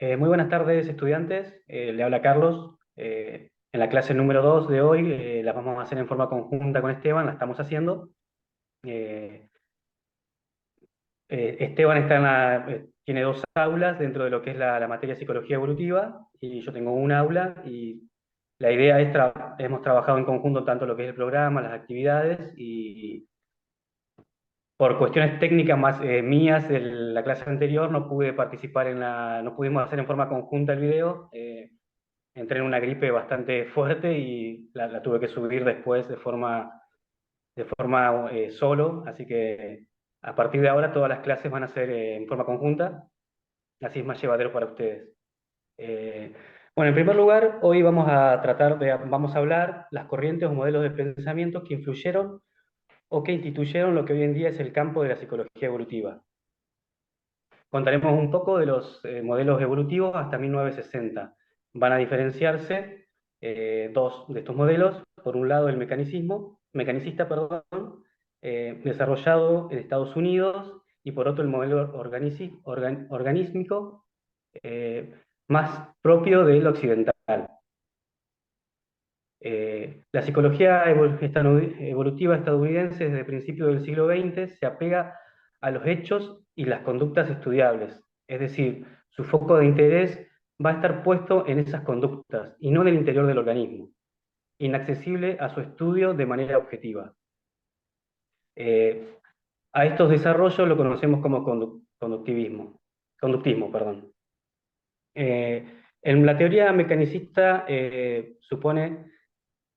Muy buenas tardes, estudiantes. Le habla Carlos. En la clase número 2 de hoy la vamos a hacer en forma conjunta con Esteban, la estamos haciendo. Eh, Esteban tiene dos aulas dentro de lo que es la materia psicología evolutiva y yo tengo un aula y la idea es, hemos trabajado en conjunto tanto lo que es el programa, las actividades y por cuestiones técnicas más mías de la clase anterior no pude participar no pudimos hacer en forma conjunta el video. Entré en una gripe bastante fuerte y la tuve que subir después de forma solo, así que a partir de ahora todas las clases van a ser en forma conjunta, así es más llevadero para ustedes. Eh, bueno, en primer lugar, hoy vamos a hablar las corrientes o modelos de pensamiento que influyeron o que instituyeron lo que hoy en día es el campo de la psicología evolutiva. Contaremos un poco de los modelos evolutivos hasta 1960. Van a diferenciarse dos de estos modelos. Por un lado, el mecanicista, perdón, desarrollado en Estados Unidos, y por otro, el modelo organísmico, eh, más propio del occidental. La psicología evolutiva estadounidense desde principios del siglo XX se apega a los hechos y las conductas estudiables, es decir, su foco de interés va a estar puesto en esas conductas y no en el interior del organismo, inaccesible a su estudio de manera objetiva. Eh, a estos desarrollos lo conocemos como conductismo, perdón. En la teoría mecanicista supone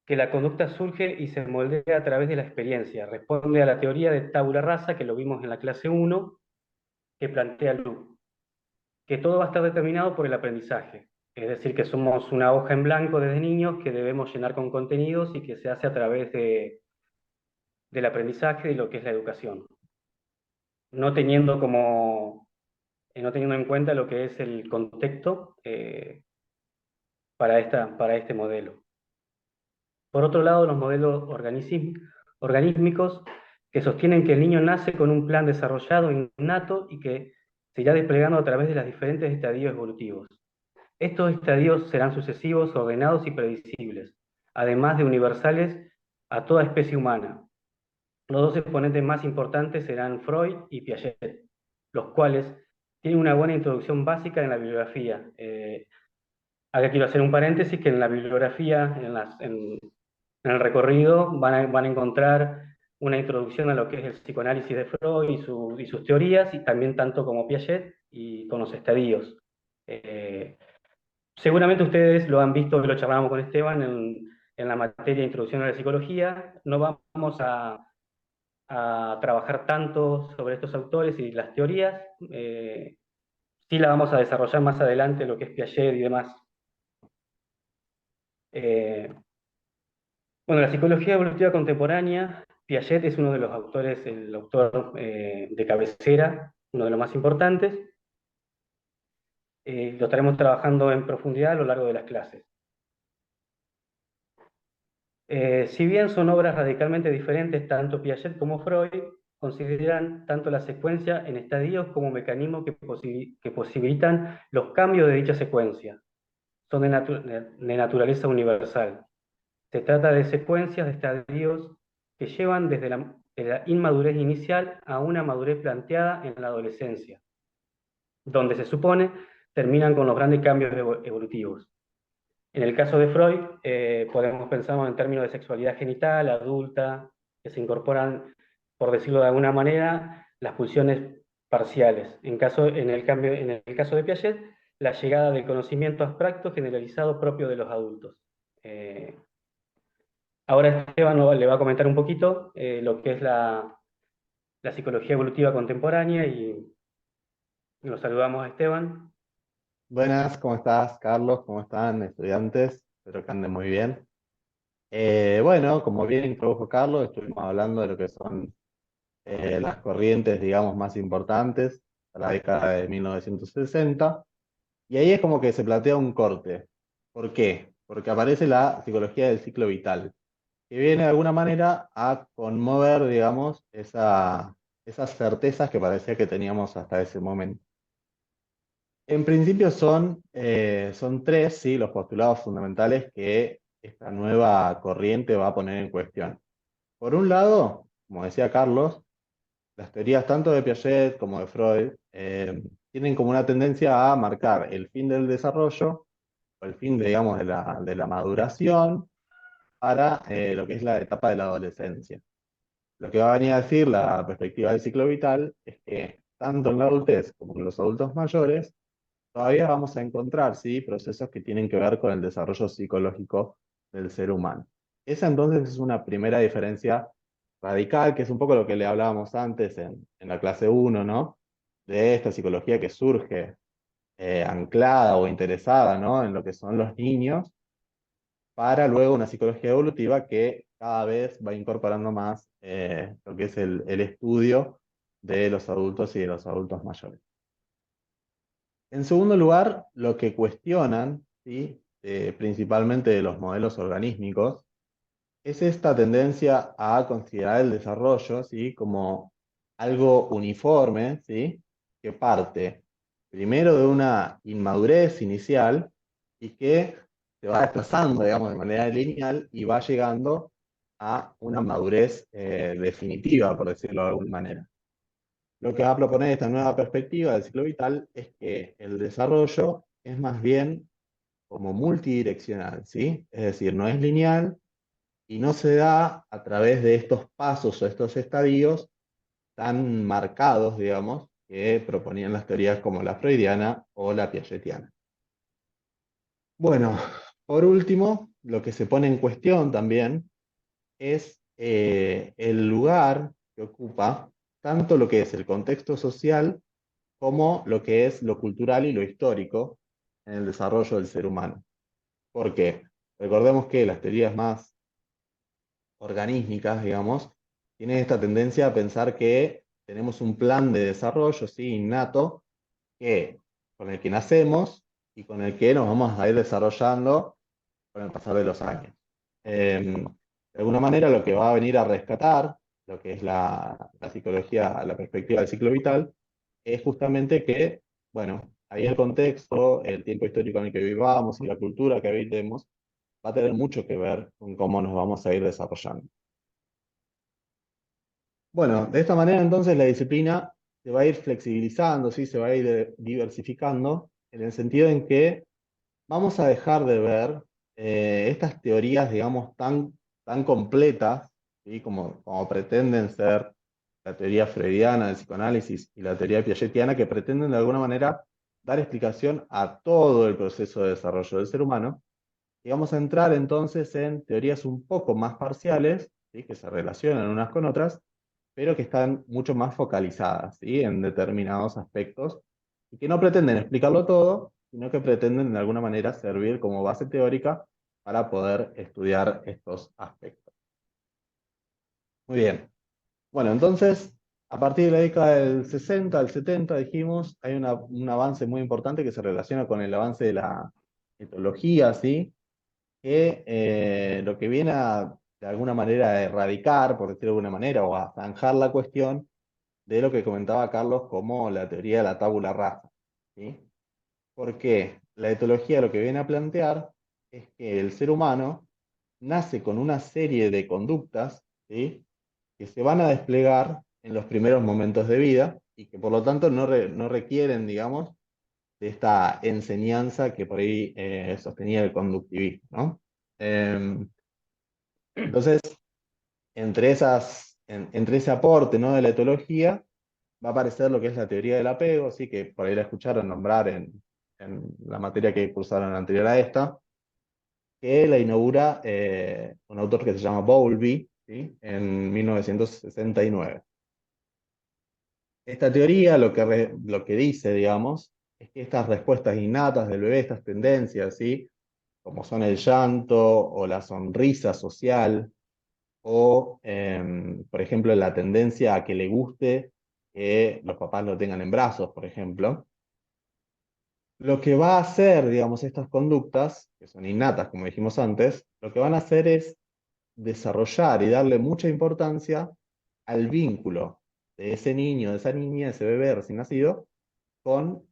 que la conducta surge y se moldea a través de la experiencia. Responde a la teoría de tabula rasa, que lo vimos en la clase 1, que plantea Luke, que todo va a estar determinado por el aprendizaje. Es decir, que somos una hoja en blanco desde niños que debemos llenar con contenidos y que se hace a través del aprendizaje de lo que es la educación, no teniendo, no teniendo en cuenta lo que es el contexto para este modelo. Por otro lado, los modelos organísmicos que sostienen que el niño nace con un plan desarrollado innato y que se irá desplegando a través de los diferentes estadios evolutivos. Estos estadios serán sucesivos, ordenados y predecibles, además de universales a toda especie humana. Los dos exponentes más importantes serán Freud y Piaget, los cuales tienen una buena introducción básica en la bibliografía. Acá quiero hacer un paréntesis que en la bibliografía, en el recorrido van a encontrar una introducción a lo que es el psicoanálisis de Freud y sus teorías, y también tanto como Piaget y con los estadios. Eh, Seguramente ustedes lo han visto, que lo charlábamos con Esteban en la materia de Introducción a la Psicología. No vamos a trabajar tanto sobre estos autores y las teorías. Sí la vamos a desarrollar más adelante, lo que es Piaget y demás. Eh, Bueno, la psicología evolutiva contemporánea, Piaget es uno de los autores, el autor de cabecera, uno de los más importantes. Lo estaremos trabajando en profundidad a lo largo de las clases. Si bien son obras radicalmente diferentes, tanto Piaget como Freud consideran tanto la secuencia en estadios como mecanismos que posibilitan los cambios de dicha secuencia. Son de naturaleza universal. Se trata de secuencias de estadios que llevan desde de la inmadurez inicial a una madurez planteada en la adolescencia, donde se supone terminan con los grandes cambios evolutivos. En el caso de Freud, podemos pensar en términos de sexualidad genital, adulta, que se incorporan, por decirlo de alguna manera, las pulsiones parciales. En el caso de Piaget, la llegada del conocimiento abstracto generalizado propio de los adultos. Eh, Ahora Esteban le va a comentar un poquito lo que es la psicología evolutiva contemporánea y nos saludamos a Esteban. Buenas, ¿cómo estás, Carlos? ¿Cómo están, estudiantes? Espero que anden muy bien. Bueno, como bien introdujo Carlos, estuvimos hablando de lo que son las corrientes, digamos, más importantes de la década de 1960, y ahí es como que se plantea un corte. ¿Por qué? Porque aparece la psicología del ciclo vital, que viene de alguna manera a conmover, digamos, esas certezas que parecía que teníamos hasta ese momento. En principio son tres, sí, los postulados fundamentales que esta nueva corriente va a poner en cuestión. Por un lado, como decía Carlos, las teorías tanto de Piaget como de Freud tienen como una tendencia a marcar el fin del desarrollo o el fin, digamos, de la maduración para lo que es la etapa de la adolescencia. Lo que va a venir a decir la perspectiva del ciclo vital es que tanto en la adultez como en los adultos mayores, todavía vamos a encontrar, ¿sí?, procesos que tienen que ver con el desarrollo psicológico del ser humano. Esa entonces es una primera diferencia radical, que es un poco lo que le hablábamos antes en la clase uno, ¿no? De esta psicología que surge anclada o interesada, ¿no?, en lo que son los niños, para luego una psicología evolutiva que cada vez va incorporando más lo que es el estudio de los adultos y de los adultos mayores. En segundo lugar, lo que cuestionan, ¿sí?, principalmente de los modelos organísmicos, es esta tendencia a considerar el desarrollo, ¿sí?, como algo uniforme, ¿sí?, que parte primero de una inmadurez inicial y que se va desplazando, digamos, de manera lineal y va llegando a una madurez definitiva, por decirlo de alguna manera. Lo que va a proponer esta nueva perspectiva del ciclo vital es que el desarrollo es más bien como multidireccional, ¿sí? Es decir, no es lineal y no se da a través de estos pasos o estos estadios tan marcados, digamos, que proponían las teorías como la freudiana o la piagetiana. Bueno, por último, lo que se pone en cuestión también es el lugar que ocupa tanto lo que es el contexto social como lo que es lo cultural y lo histórico en el desarrollo del ser humano. Porque recordemos que las teorías más organísticas, digamos, tienen esta tendencia a pensar que tenemos un plan de desarrollo, ¿sí?, innato, con el que nacemos y con el que nos vamos a ir desarrollando con el pasar de los años. De alguna manera, lo que va a venir a rescatar lo que es la psicología, la perspectiva del ciclo vital, es justamente que, bueno, ahí el contexto, el tiempo histórico en el que vivamos y la cultura que habitemos va a tener mucho que ver con cómo nos vamos a ir desarrollando. Bueno, de esta manera entonces la disciplina se va a ir flexibilizando, ¿sí?, se va a ir diversificando, en el sentido en que vamos a dejar de ver estas teorías, digamos, tan completas, ¿sí?, como pretenden ser la teoría freudiana del psicoanálisis y la teoría piagetiana, que pretenden de alguna manera dar explicación a todo el proceso de desarrollo del ser humano. Y vamos a entrar entonces en teorías un poco más parciales, ¿sí?, que se relacionan unas con otras, pero que están mucho más focalizadas, ¿sí?, en determinados aspectos y que no pretenden explicarlo todo, sino que pretenden de alguna manera servir como base teórica para poder estudiar estos aspectos. Muy bien. Bueno, entonces, a partir de la década del 60 al 70, dijimos, hay un avance muy importante que se relaciona con el avance de la etología, ¿sí?, que lo que viene a, de alguna manera, a erradicar, por decirlo de alguna manera, o a zanjar la cuestión de lo que comentaba Carlos como la teoría de la tabula rasa, ¿sí? Porque la etología lo que viene a plantear es que el ser humano nace con una serie de conductas, ¿sí?, que se van a desplegar en los primeros momentos de vida y que por lo tanto no requieren, digamos, de esta enseñanza que por ahí sostenía el conductivismo, ¿no? Entonces, entre ese aporte, ¿no?, de la etología, va a aparecer lo que es la teoría del apego, así que por ahí la escucharon nombrar en la materia que cursaron anterior a esta, que la inaugura un autor que se llama Bowlby, ¿sí?, en 1969. Esta teoría lo que dice, digamos, es que estas respuestas innatas del bebé, estas tendencias, ¿sí?, como son el llanto o la sonrisa social, o, por ejemplo, la tendencia a que le guste que los papás lo tengan en brazos, por ejemplo. Lo que va a hacer, digamos, estas conductas, que son innatas, como dijimos antes, lo que van a hacer es desarrollar y darle mucha importancia al vínculo de ese niño, de esa niña, ese bebé recién nacido, con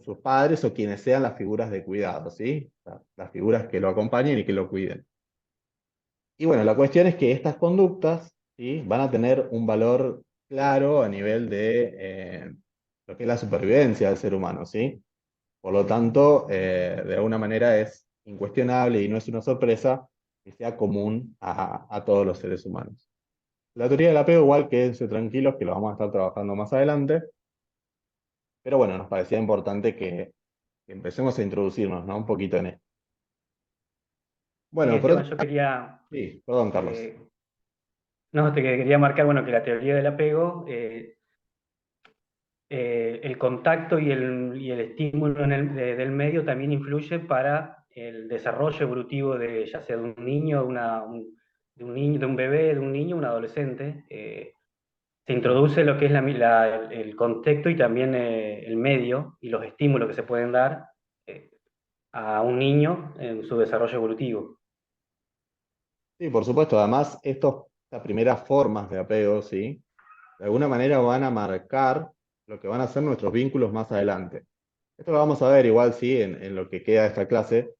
sus padres o quienes sean las figuras de cuidado, ¿sí? O sea, las figuras que lo acompañen y que lo cuiden. Y bueno, la cuestión es que estas conductas, ¿sí? Van a tener un valor claro a nivel de lo que es la supervivencia del ser humano, ¿sí? Por lo tanto, de alguna manera es incuestionable y no es una sorpresa que sea común a todos los seres humanos. La teoría del apego, igual, quédense tranquilos que lo vamos a estar trabajando más adelante, pero bueno, nos parecía importante que empecemos a introducirnos, ¿no? Un poquito en esto. Sí, Bueno, por Esteban, otro yo lado, quería, sí, perdón, Carlos. eh, no, te quería marcar, bueno, que la teoría del apego, el contacto y el estímulo del medio también influye para el desarrollo evolutivo de, ya sea de un niño, de un niño, de un bebé, de un niño, un adolescente. Se introduce lo que es el contexto y también el medio y los estímulos que se pueden dar eh, a un niño en su desarrollo evolutivo. Sí, por supuesto, además, estas primeras formas de apego, ¿sí? De alguna manera van a marcar lo que van a ser nuestros vínculos más adelante. Esto lo vamos a ver igual, sí, en lo que queda de esta clase.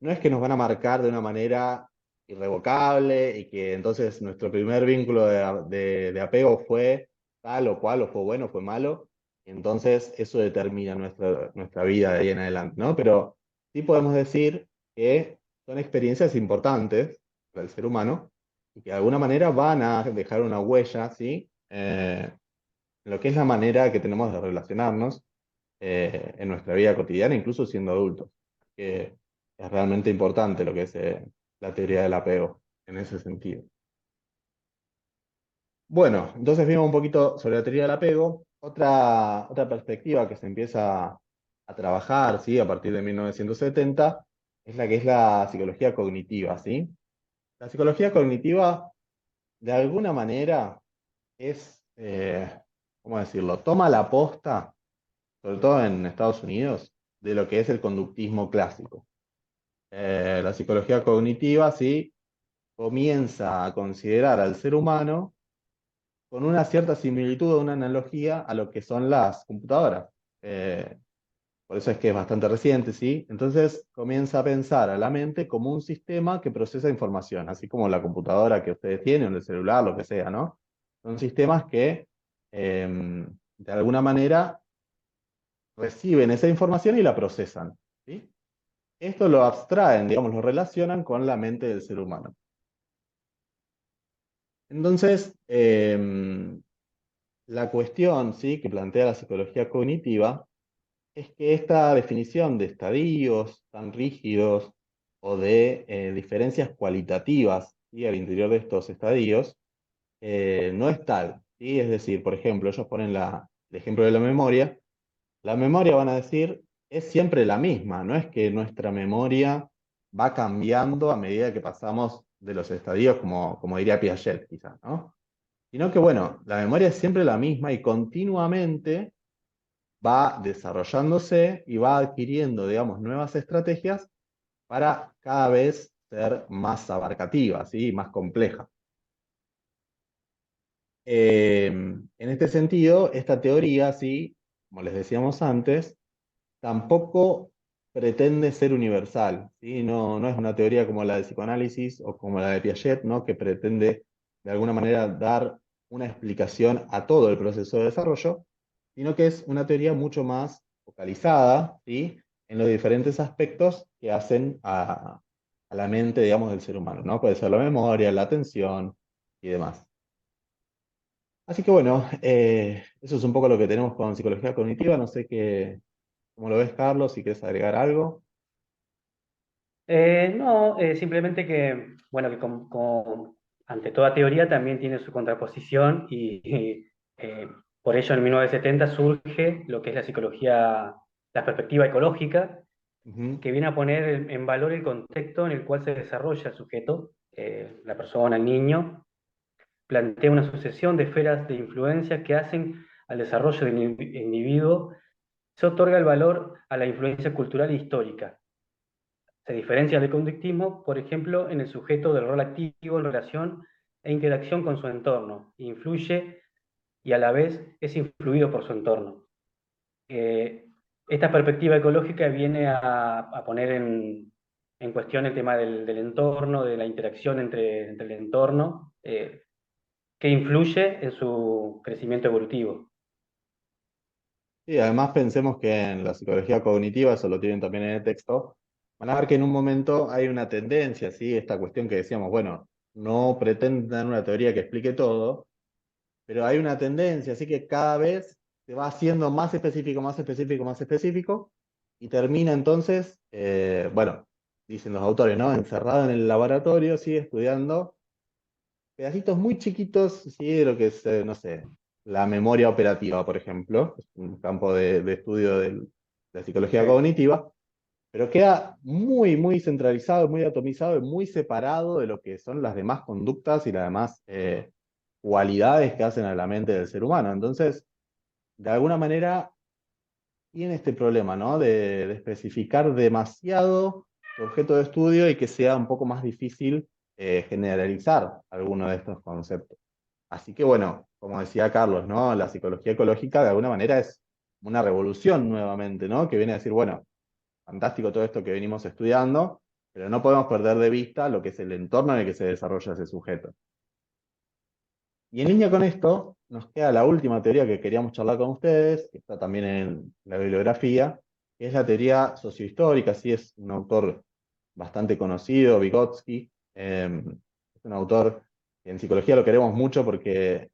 No es que nos van a marcar de una manera irrevocable y que entonces nuestro primer vínculo de apego fue tal o cual, o fue bueno o fue malo, y entonces eso determina nuestra vida de ahí en adelante, ¿no? Pero sí podemos decir que son experiencias importantes para el ser humano y que de alguna manera van a dejar una huella, ¿sí? En lo que es la manera que tenemos de relacionarnos en nuestra vida cotidiana, incluso siendo adultos. Que es realmente importante lo que es la teoría del apego en ese sentido. Bueno, entonces vimos un poquito sobre la teoría del apego. Otra perspectiva que se empieza a trabajar, ¿sí? A partir de 1970 es la que es la psicología cognitiva, ¿sí? La psicología cognitiva, de alguna manera, es, ¿cómo decirlo? Toma la posta, sobre todo en Estados Unidos, de lo que es el conductismo clásico. La psicología cognitiva, sí, comienza a considerar al ser humano con una cierta similitud o una analogía a lo que son las computadoras. Eh, por eso es que es bastante reciente, ¿sí? Entonces comienza a pensar a la mente como un sistema que procesa información, así como la computadora que ustedes tienen, o el celular, lo que sea, ¿no? Son sistemas que de alguna manera reciben esa información y la procesan, ¿sí? Esto lo abstraen, digamos, lo relacionan con la mente del ser humano. Entonces, la cuestión, ¿sí? Que plantea la psicología cognitiva es que esta definición de estadios tan rígidos o de diferencias cualitativas, ¿sí? Al interior de estos estadios no es tal, ¿sí? Es decir, por ejemplo, ellos ponen el ejemplo de la memoria. La memoria, van a decir, es siempre la misma, no es que nuestra memoria va cambiando a medida que pasamos de los estadios, como diría Piaget, quizás, ¿no? Sino que, bueno, la memoria es siempre la misma y continuamente va desarrollándose y va adquiriendo, digamos, nuevas estrategias para cada vez ser más abarcativa, ¿sí? Más compleja. En este sentido, esta teoría, ¿sí? Como les decíamos antes, tampoco pretende ser universal, ¿sí? No, no es una teoría como la de psicoanálisis o como la de Piaget, ¿no? Que pretende de alguna manera dar una explicación a todo el proceso de desarrollo, sino que es una teoría mucho más focalizada, ¿sí? En los diferentes aspectos que hacen a la mente, digamos, del ser humano, ¿no? Puede ser la memoria, la atención y demás. Así que bueno, eso es un poco lo que tenemos con psicología cognitiva. No sé cómo lo ves, Carlos, si quieres agregar algo. No, simplemente que, bueno, que ante toda teoría también tiene su contraposición y, por ello en 1970 surge lo que es la psicología, la perspectiva ecológica, Ujú. que viene a poner en valor el contexto en el cual se desarrolla el sujeto, la persona, el niño, plantea una sucesión de esferas de influencia que hacen al desarrollo del individuo, se otorga el valor a la influencia cultural e histórica. Se diferencia del conductismo, por ejemplo, en el sujeto del rol activo en relación e interacción con su entorno. Influye y a la vez es influido por su entorno. Eh, esta perspectiva ecológica viene a poner en cuestión el tema del entorno, de la interacción entre el entorno, que influye en su crecimiento evolutivo. Sí, además pensemos que en la psicología cognitiva, eso lo tienen también en el texto, van a ver que en un momento hay una tendencia, ¿sí? Esta cuestión que decíamos, bueno, no pretenden dar una teoría que explique todo, pero hay una tendencia, así que cada vez se va haciendo más específico, más específico, más específico, y termina entonces, bueno, dicen los autores, ¿no? Encerrado en el laboratorio, sigue estudiando pedacitos muy chiquitos, sí, de lo que es, no sé, la memoria operativa, por ejemplo, es un campo de estudio de la psicología Sí. cognitiva, pero queda muy, muy centralizado, muy atomizado y muy separado de lo que son las demás conductas y las demás cualidades que hacen a la mente del ser humano. Entonces, de alguna manera, tiene este problema, ¿no? De especificar demasiado su objeto de estudio y que sea un poco más difícil generalizar alguno de estos conceptos. Así que bueno, como decía Carlos, ¿no? La psicología ecológica de alguna manera es una revolución nuevamente, ¿no? Que viene a decir, bueno, fantástico todo esto que venimos estudiando, pero no podemos perder de vista lo que es el entorno en el que se desarrolla ese sujeto. Y en línea con esto, nos queda la última teoría que queríamos charlar con ustedes, que está también en la bibliografía, que es la teoría sociohistórica. Sí, es un autor bastante conocido, Vygotsky. Es un autor que en psicología lo queremos mucho porque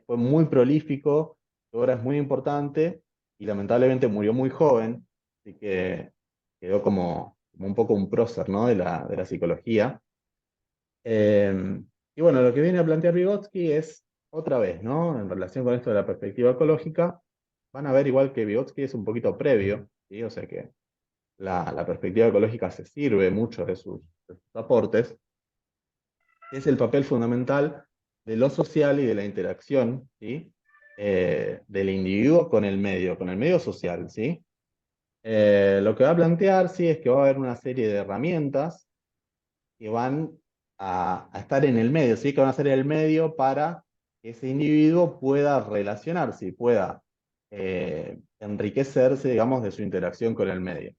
fue muy prolífico, su obra es muy importante y lamentablemente murió muy joven, así que quedó como un poco un prócer, ¿no? de la psicología. Y bueno, lo que viene a plantear Vygotsky es otra vez, ¿no? En relación con esto de la perspectiva ecológica, van a ver igual que Vygotsky es un poquito previo, ¿sí? O sea que la perspectiva ecológica se sirve mucho de sus aportes, es el papel fundamental de lo social y de la interacción, ¿sí? Del individuo con el medio social, ¿sí? Lo que va a plantear, sí, es que va a haber una serie de herramientas que van a estar en el medio, ¿sí? Que van a ser el medio para que ese individuo pueda relacionarse y pueda enriquecerse, digamos, de su interacción con el medio.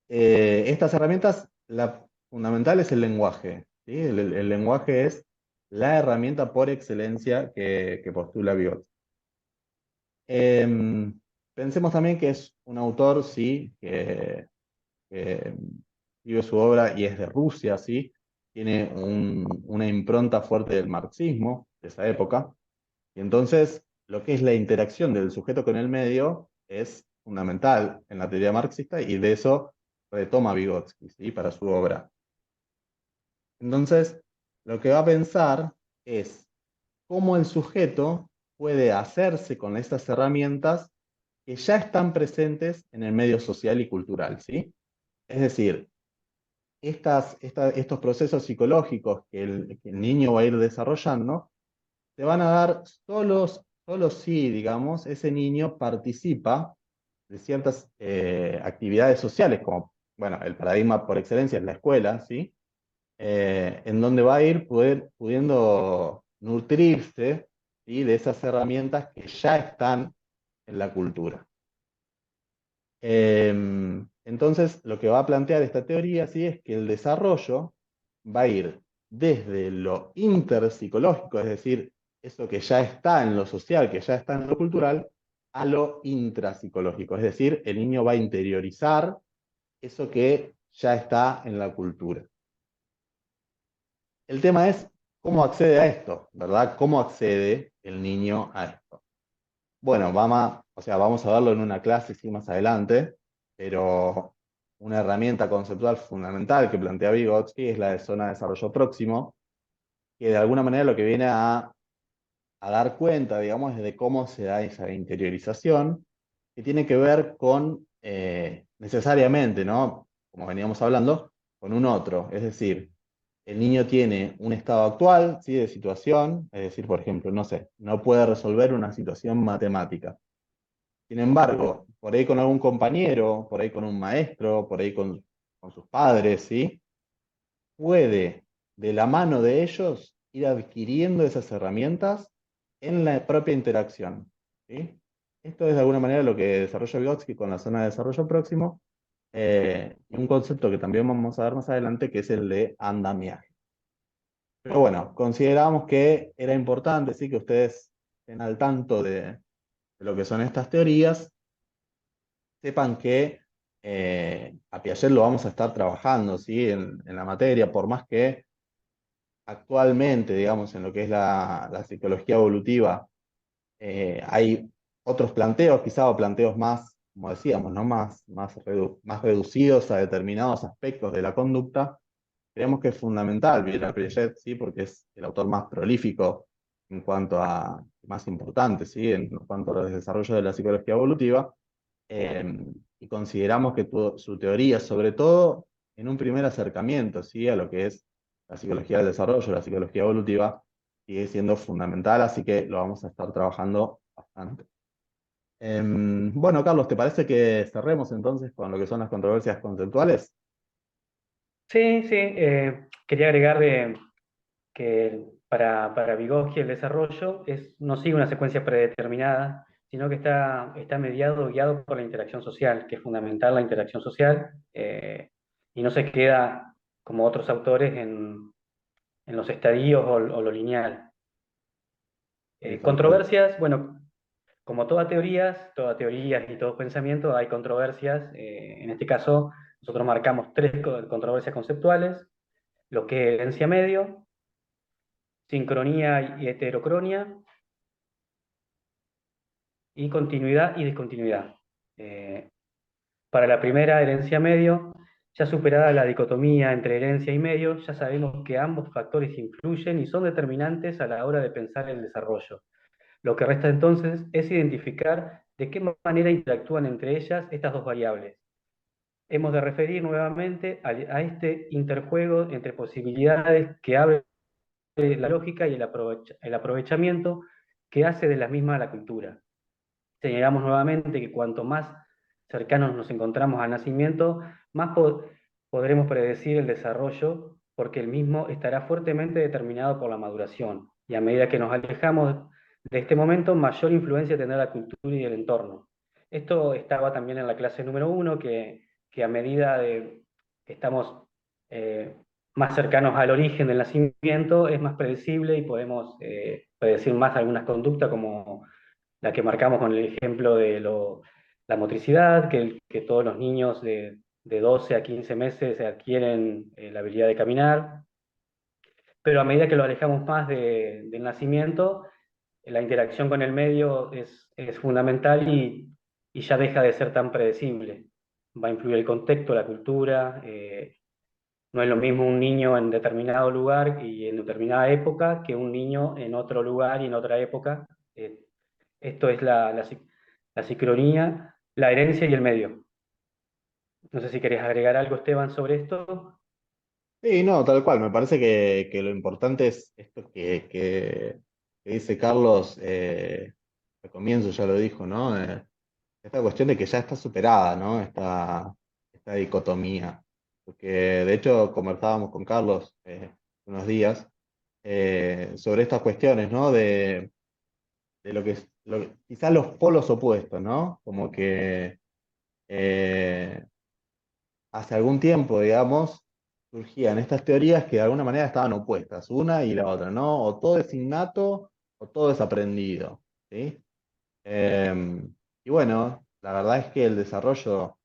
Estas herramientas, la fundamental es el lenguaje, ¿sí? El lenguaje es la herramienta por excelencia que postula Vygotsky. Pensemos también que es un autor, sí, que escribe su obra y es de Rusia, ¿sí? Tiene una impronta fuerte del marxismo de esa época. Y entonces, lo que es la interacción del sujeto con el medio es fundamental en la teoría marxista y de eso retoma Vygotsky, ¿sí? Para su obra. Entonces, lo que va a pensar es cómo el sujeto puede hacerse con estas herramientas que ya están presentes en el medio social y cultural, ¿sí? Es decir, estos procesos psicológicos que el niño va a ir desarrollando, se van a dar solo si, digamos, ese niño participa de ciertas actividades sociales, como, bueno, el paradigma por excelencia es la escuela, ¿sí? En donde va a ir pudiendo nutrirse, ¿sí? De esas herramientas que ya están en la cultura. Entonces, lo que va a plantear esta teoría, sí, es que el desarrollo va a ir desde lo interpsicológico, es decir, eso que ya está en lo social, que ya está en lo cultural, a lo intrapsicológico, es decir, el niño va a interiorizar eso que ya está en la cultura. El tema es cómo accede a esto, ¿verdad? ¿Cómo accede el niño a esto? Bueno, vamos a verlo en una clase sí, más adelante, pero una herramienta conceptual fundamental que plantea Vygotsky es la de zona de desarrollo próximo, que de alguna manera lo que viene a dar cuenta, digamos, es de cómo se da esa interiorización, que tiene que ver con, necesariamente, ¿no? Como veníamos hablando, con un otro. Es decir, el niño tiene un estado actual, ¿sí? De situación, es decir, por ejemplo, no sé, no puede resolver una situación matemática. Sin embargo, por ahí con algún compañero, por ahí con un maestro, por ahí con sus padres, ¿sí? Puede, de la mano de ellos, ir adquiriendo esas herramientas en la propia interacción, ¿sí? Esto es de alguna manera lo que desarrolla Vygotsky con la zona de desarrollo próximo, y un concepto que también vamos a ver más adelante, que es el de andamiaje. Pero bueno, consideramos que era importante, sí, que ustedes estén al tanto de lo que son estas teorías, sepan que a Piaget lo vamos a estar trabajando, ¿sí? En la materia, por más que actualmente, digamos, en lo que es la psicología evolutiva, hay otros planteos, quizá, o planteos más, como decíamos, ¿no? Más reducidos a determinados aspectos de la conducta. Creemos que es fundamental ver a Piaget, ¿sí? Porque es el autor más prolífico en cuanto a, más importante, ¿sí? En cuanto al desarrollo de la psicología evolutiva. Y consideramos que su teoría, sobre todo en un primer acercamiento, ¿sí? A lo que es la psicología del desarrollo, la psicología evolutiva, sigue siendo fundamental, así que lo vamos a estar trabajando bastante. Bueno, Carlos, ¿te parece que cerremos entonces con lo que son las controversias conceptuales? Sí, sí, quería agregar que para Vygotsky el desarrollo no sigue una secuencia predeterminada, sino que está mediado, guiado por la interacción social, que es fundamental la interacción social, y no se queda, como otros autores, en los estadios o lo lineal. Sí, tal cual. Controversias, bueno, como toda teoría y todo pensamiento, hay controversias. En este caso, nosotros marcamos tres controversias conceptuales: lo que es herencia medio, sincronía y heterocronia, y continuidad y discontinuidad. Eh, para la primera, herencia medio, ya superada la dicotomía entre herencia y medio, ya sabemos que ambos factores influyen y son determinantes a la hora de pensar el desarrollo. Lo que resta entonces es identificar de qué manera interactúan entre ellas estas dos variables. Hemos de referir nuevamente a este interjuego entre posibilidades que abre la lógica y el aprovechamiento que hace de la misma la cultura. Señalamos nuevamente que cuanto más cercanos nos encontramos al nacimiento, más podremos predecir el desarrollo, porque el mismo estará fuertemente determinado por la maduración. Y a medida que nos alejamos de este momento, mayor influencia tendrá la cultura y el entorno. Esto estaba también en la clase número 1, que a medida de que estamos más cercanos al origen del nacimiento, es más predecible y podemos predecir más algunas conductas, como la que marcamos con el ejemplo de la motricidad, que todos los niños de 12 a 15 meses adquieren la habilidad de caminar, pero a medida que lo alejamos más del nacimiento, la interacción con el medio es fundamental, y ya deja de ser tan predecible. Va a influir el contexto, la cultura. No es lo mismo un niño en determinado lugar y en determinada época que un niño en otro lugar y en otra época. Eh, Esto es la sincronía, la herencia y el medio. No sé si querés agregar algo, Esteban, sobre esto. Sí, no, tal cual. Me parece que lo importante es esto que dice Carlos, al comienzo ya lo dijo, ¿no? Esta cuestión de que ya está superada, ¿no? Esta dicotomía. Porque de hecho conversábamos con Carlos unos días sobre estas cuestiones, ¿no? De lo que es, quizás los polos opuestos, ¿no? Como que eh, hace algún tiempo, digamos, surgían estas teorías que de alguna manera estaban opuestas, una y la otra, ¿no? O todo es innato o todo es aprendido, ¿sí? Eh, y bueno, la verdad es que el desarrollo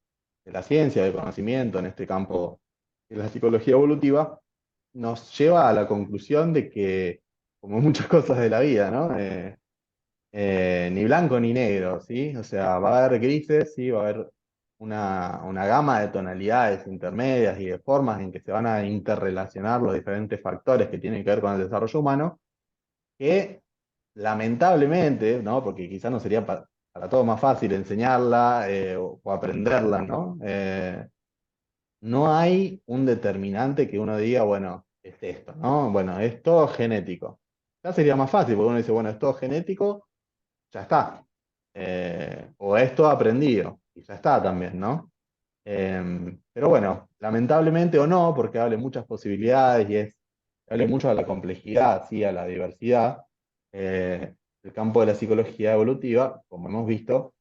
de la ciencia, del conocimiento en este campo de la psicología evolutiva, nos lleva a la conclusión de que, como muchas cosas de la vida, ¿no? Ni blanco ni negro, ¿sí? O sea, va a haber grises, ¿sí? Va a haber una gama de tonalidades intermedias y de formas en que se van a interrelacionar los diferentes factores que tienen que ver con el desarrollo humano, que lamentablemente, ¿no? Porque quizás no sería para todo más fácil enseñarla o aprenderla, ¿no? No hay un determinante que uno diga, bueno, es esto, ¿no? Bueno, es todo genético. Ya sería más fácil, porque uno dice, bueno, es todo genético, ya está. O es todo aprendido, y ya está también, ¿no? Pero bueno, lamentablemente o no, porque hable muchas posibilidades y hable mucho a la complejidad, sí, a la diversidad, el campo de la psicología evolutiva, como hemos visto,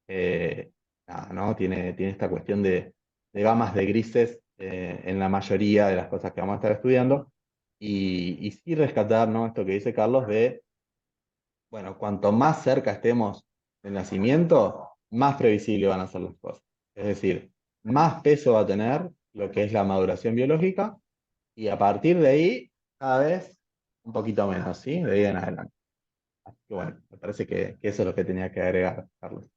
eh, nada, ¿no? Tiene esta cuestión de gamas de grises en la mayoría de las cosas que vamos a estar estudiando. Y sí rescatar, ¿no? Esto que dice Carlos de, bueno, cuanto más cerca estemos del nacimiento, más previsible van a ser las cosas. Es decir, más peso va a tener lo que es la maduración biológica y a partir de ahí, cada vez un poquito menos, ¿sí? De ahí en adelante. Así que bueno, me parece que eso es lo que tenía que agregar, Carlos.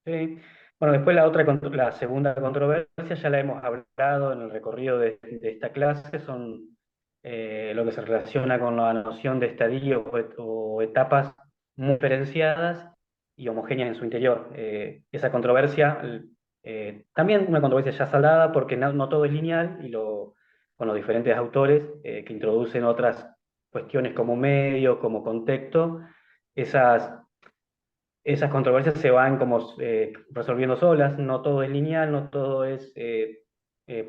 Sí. Bueno, después la segunda controversia ya la hemos hablado en el recorrido de esta clase, son lo que se relaciona con la noción de estadios o etapas muy diferenciadas y homogéneas en su interior. Esa controversia, también una controversia ya saldada porque no todo es lineal y con los diferentes autores que introducen otras cuestiones como medio, como contexto, esas esas controversias se van como resolviendo solas, no todo es lineal, no todo es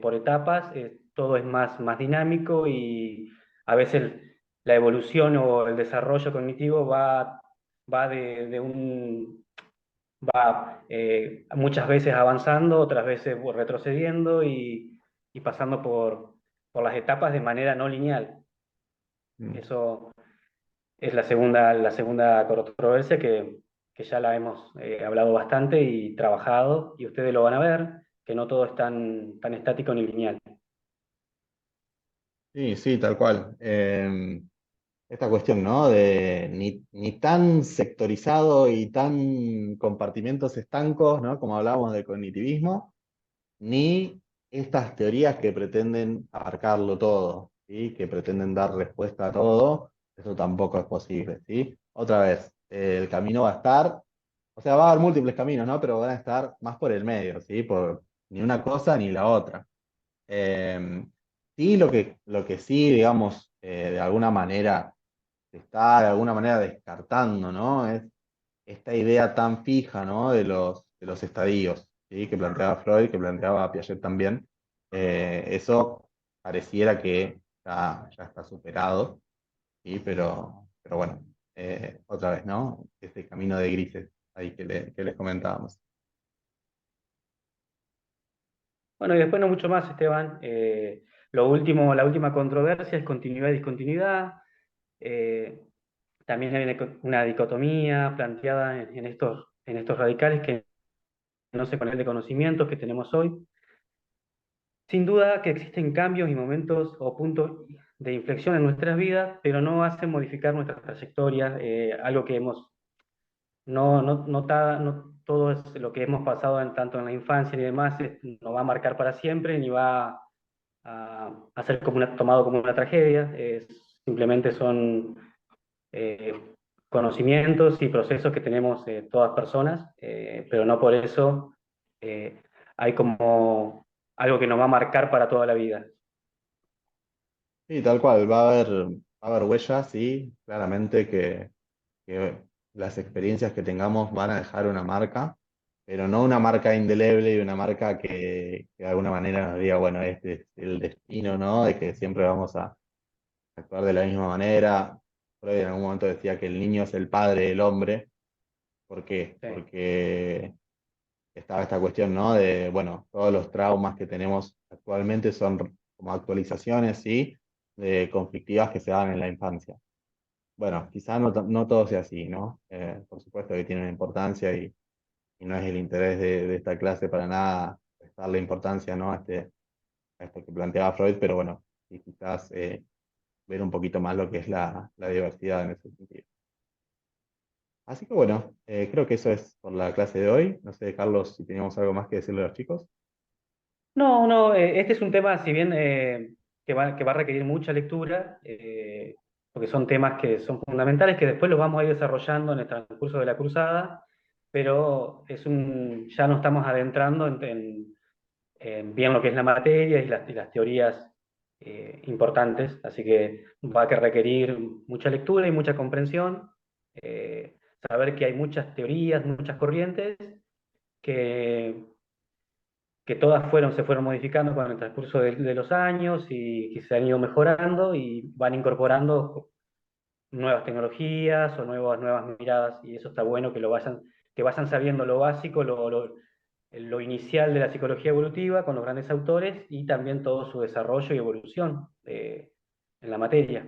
por etapas, todo es más dinámico y a veces la evolución o el desarrollo cognitivo va de un, va muchas veces avanzando, otras veces retrocediendo y pasando por las etapas de manera no lineal. Mm. Eso es la segunda controversia que ya la hemos hablado bastante y trabajado, y ustedes lo van a ver, que no todo es tan estático ni lineal. Sí, sí, tal cual. Esta cuestión, ¿no? De ni tan sectorizado y tan compartimentos estancos, ¿no? Como hablábamos de cognitivismo, ni estas teorías que pretenden abarcarlo todo, ¿sí? Que pretenden dar respuesta a todo, eso tampoco es posible, ¿sí? Otra vez, el camino va a estar, o sea, va a haber múltiples caminos, ¿no? Pero van a estar más por el medio, ¿sí? Por ni una cosa ni la otra. Eh, sí, lo que sí, digamos, de alguna manera se está de alguna manera descartando, ¿no? Es esta idea tan fija, ¿no? De los estadios, ¿sí? Que planteaba Freud, que planteaba Piaget también. Eso pareciera que ya está superado, ¿sí? Pero bueno, otra vez, ¿no? Este camino de grises ahí que les comentábamos. Bueno, y después no mucho más, Esteban. La última controversia es continuidad y discontinuidad. Eh, También hay una dicotomía planteada en estos radicales que no se con el de conocimientos que tenemos hoy. Sin duda que existen cambios y momentos o puntos de inflexión en nuestras vidas, pero no hacen modificar nuestra trayectoria, algo que hemos, no todo es lo que hemos pasado tanto en la infancia ni demás, nos va a marcar para siempre, ni va a ser tomado como una tragedia, simplemente son eh, conocimientos y procesos que tenemos todas personas, pero no por eso hay como algo que nos va a marcar para toda la vida. Sí, tal cual, va a haber huellas, sí, claramente que las experiencias que tengamos van a dejar una marca, pero no una marca indeleble y una marca que de alguna manera nos diga, bueno, este es el destino, ¿no? De que siempre vamos a actuar de la misma manera. Freud en algún momento decía que el niño es el padre del hombre. ¿Por qué? Sí. Porque estaba esta cuestión, ¿no? De, bueno, todos los traumas que tenemos actualmente son como actualizaciones, ¿sí? De conflictivas que se dan en la infancia. Bueno, quizás no todo sea así, ¿no? Por supuesto que tiene una importancia y no es el interés de esta clase para nada darle importancia, ¿no? A esto que planteaba Freud, pero bueno, y quizás ver un poquito más lo que es la diversidad en ese sentido. Así que bueno, creo que eso es por la clase de hoy. No sé, Carlos, si teníamos algo más que decirle a los chicos. No, este es un tema, si bien que va a requerir mucha lectura, porque son temas que son fundamentales, que después los vamos a ir desarrollando en el transcurso de la cruzada, pero ya nos estamos adentrando en bien lo que es la materia y las teorías importantes, así que va a que requerir mucha lectura y mucha comprensión, saber que hay muchas teorías, muchas corrientes, que que todas se fueron modificando con el transcurso de los años y que se han ido mejorando y van incorporando nuevas tecnologías o nuevas miradas, y eso está bueno que vayan sabiendo lo básico, lo inicial de la psicología evolutiva con los grandes autores y también todo su desarrollo y evolución en la materia.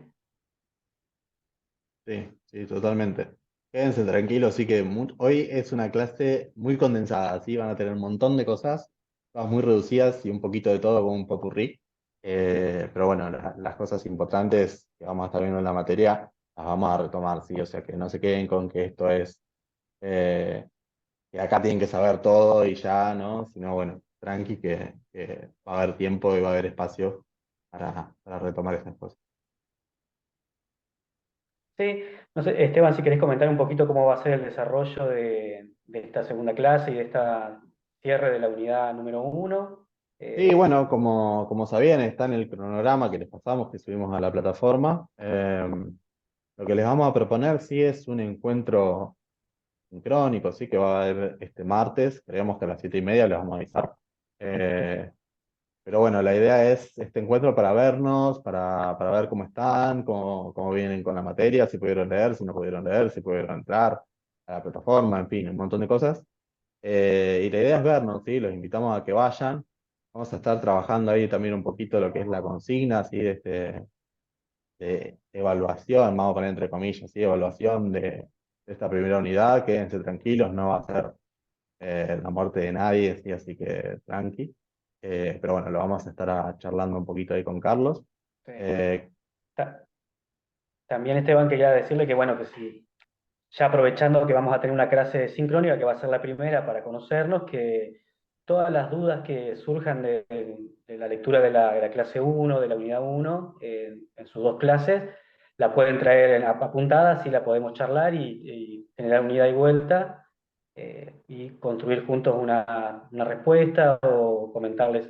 Sí, sí, totalmente. Quédense tranquilos, sí que hoy es una clase muy condensada, ¿sí? Van a tener un montón de cosas, todas muy reducidas y un poquito de todo como un popurrí. Pero bueno, las cosas importantes que vamos a estar viendo en la materia las vamos a retomar, ¿sí? O sea, que no se queden con que esto es, eh, que acá tienen que saber todo y ya, ¿no? Sino, bueno, tranqui, que va a haber tiempo y va a haber espacio para retomar esas cosas. Sí, no sé, Esteban, si querés comentar un poquito cómo va a ser el desarrollo de esta segunda clase y de esta cierre de la unidad número uno. Sí, Eh, bueno, como sabían, está en el cronograma que les pasamos, que subimos a la plataforma. Lo que les vamos a proponer, sí, es un encuentro sincrónico, sí, que va a haber este martes. Creemos que a las 7:30 les vamos a avisar. Eh, pero bueno, la idea es este encuentro para vernos, para ver cómo están, cómo vienen con la materia, si pudieron leer, si no pudieron leer, si pudieron entrar a la plataforma, en fin, un montón de cosas. Y la idea es vernos, ¿sí? Los invitamos a que vayan. Vamos a estar trabajando ahí también un poquito lo que es la consigna, ¿sí? De evaluación, vamos a poner entre comillas, ¿sí? Evaluación de esta primera unidad. Quédense tranquilos, no va a ser la muerte de nadie, ¿sí? Así que tranqui. Pero bueno, lo vamos a estar charlando un poquito ahí con Carlos. sí. Eh, Ta- También, Esteban, quería decirle que, bueno, que si ya aprovechando que vamos a tener una clase sincrónica, que va a ser la primera para conocernos, que todas las dudas que surjan de la lectura de la clase uno de la unidad uno en sus dos clases, la pueden traer apuntadas y la podemos charlar y generar unidad y vuelta y construir juntos una respuesta o comentarles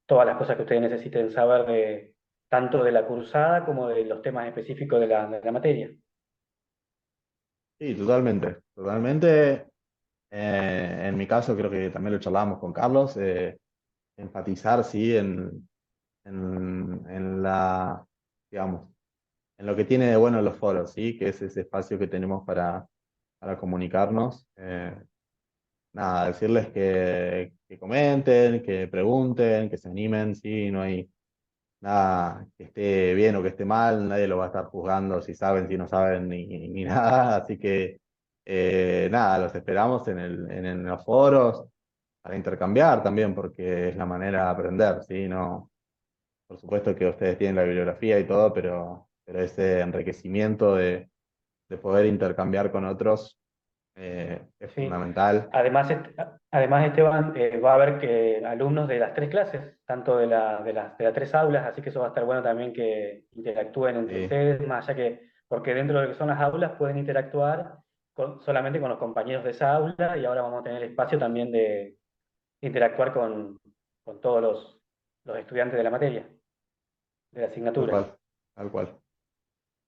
todas las cosas que ustedes necesiten saber tanto de la cursada como de los temas específicos de la materia. sí, totalmente, totalmente. En mi caso, creo que también lo charlábamos con Carlos. Enfatizar, sí, en la, digamos, en lo que tiene de bueno los foros, sí, que es ese espacio que tenemos para comunicarnos. Nada, decirles que comenten, que pregunten, que se animen, sí, no hay nada que esté bien o que esté mal, nadie lo va a estar juzgando si saben, si no saben, ni nada, así que nada, los esperamos en los foros para intercambiar también, porque es la manera de aprender, ¿sí? No, por supuesto que ustedes tienen la bibliografía y todo, pero ese enriquecimiento de poder intercambiar con otros es Sí. fundamental. Además, Esteban, va a haber alumnos de las tres clases, tanto de las tres aulas, así que eso va a estar bueno también que interactúen entre Sí, ustedes, más allá que, porque dentro de lo que son las aulas pueden interactuar solamente con los compañeros de esa aula y ahora vamos a tener espacio también de interactuar con todos los estudiantes de la materia, de la tal asignatura. cual, tal cual.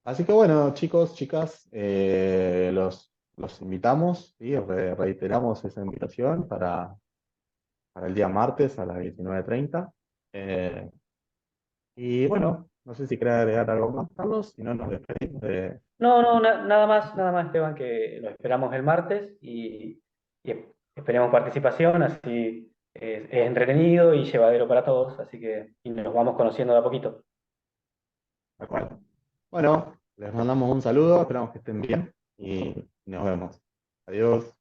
Así que bueno, chicos, chicas, los invitamos, ¿sí? Reiteramos esa invitación para el día martes a las 19:30. Eh, y bueno, no sé si querés agregar algo más, Carlos, si no nos despedimos de... No, no, nada más, Esteban, que lo esperamos el martes y esperemos participación, así es entretenido y llevadero para todos, así que y nos vamos conociendo de a poquito. tal cual. Bueno, les mandamos un saludo, esperamos que estén bien y nos vemos. Adiós.